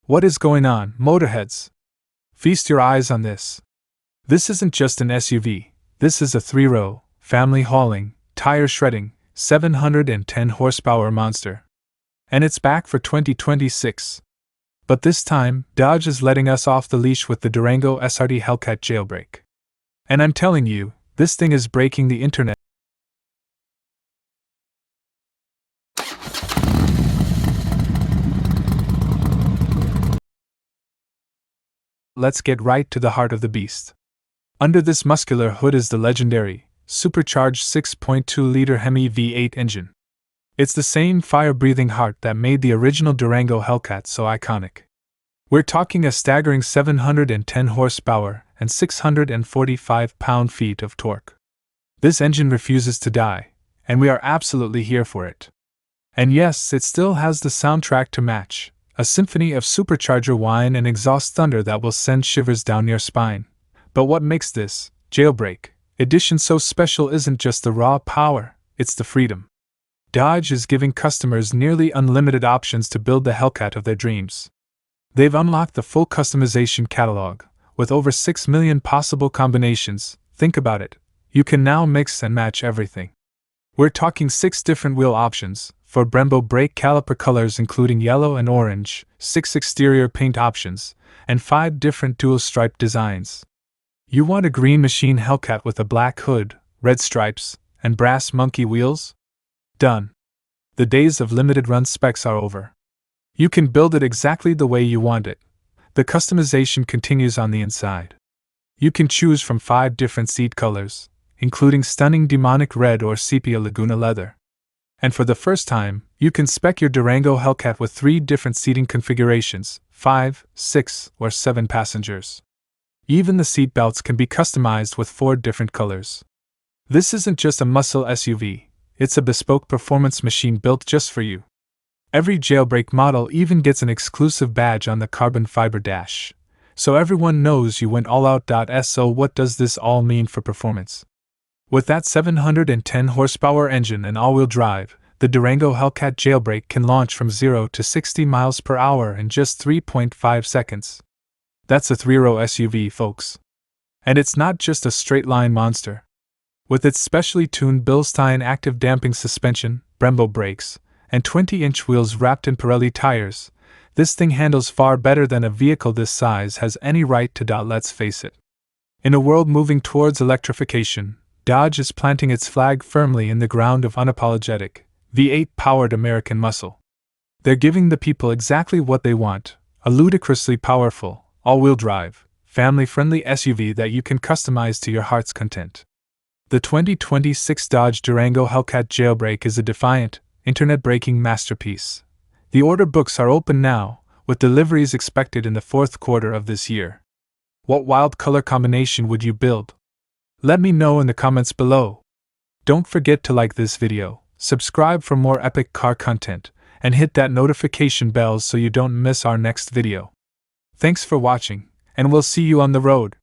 What is going on, motorheads? Feast your eyes on this. This isn't just an SUV, this is a 3-row, family hauling, tire shredding, 710 horsepower monster. And it's back for 2026. But this time, Dodge is letting us off the leash with the Durango SRT Hellcat Jailbreak. And I'm telling you, this thing is breaking the internet. Let's get right to the heart of the beast. Under this muscular hood is the legendary, supercharged 6.2-liter Hemi V8 engine. It's the same fire-breathing heart that made the original Durango Hellcat so iconic. We're talking a staggering 710 horsepower and 645 pound-feet of torque. This engine refuses to die, and we are absolutely here for it. And yes, it still has the soundtrack to match, a symphony of supercharger whine and exhaust thunder that will send shivers down your spine. But what makes this Jailbreak edition so special isn't just the raw power, it's the freedom. Dodge is giving customers nearly unlimited options to build the Hellcat of their dreams. They've unlocked the full customization catalog, with over 6 million possible combinations. Think about it, you can now mix and match everything. We're talking 6 different wheel options, 4 Brembo brake caliper colors including yellow and orange, 6 exterior paint options, and 5 different dual-stripe designs. You want a green machine Hellcat with a black hood, red stripes, and brass monkey wheels? Done. The days of limited-run specs are over. You can build it exactly the way you want it. The customization continues on the inside. You can choose from 5 different seat colors, including stunning demonic red or sepia Laguna leather. And for the first time, you can spec your Durango Hellcat with 3 different seating configurations, 5, 6, or 7 passengers. Even the seat belts can be customized with 4 different colors. This isn't just a muscle SUV, it's a bespoke performance machine built just for you. Every Jailbreak model even gets an exclusive badge on the carbon fiber dash, so everyone knows you went all out. So what does this all mean for performance? With that 710 horsepower engine and all-wheel drive, the Durango Hellcat Jailbreak can launch from 0 to 60 miles per hour in just 3.5 seconds. That's a 3-row SUV, folks. And it's not just a straight-line monster. With its specially tuned Bilstein active damping suspension, Brembo brakes, and 20-inch wheels wrapped in Pirelli tires, this thing handles far better than a vehicle this size has any right to. Let's face it. In a world moving towards electrification, Dodge is planting its flag firmly in the ground of unapologetic, V8-powered American muscle. They're giving the people exactly what they want, a ludicrously powerful, all-wheel drive, family-friendly SUV that you can customize to your heart's content. The 2026 Dodge Durango Hellcat Jailbreak is a defiant, internet-breaking masterpiece. The order books are open now, with deliveries expected in the 4th quarter of this year. What wild color combination would you build? Let me know in the comments below. Don't forget to like this video, subscribe for more epic car content, and hit that notification bell so you don't miss our next video. Thanks for watching, and we'll see you on the road.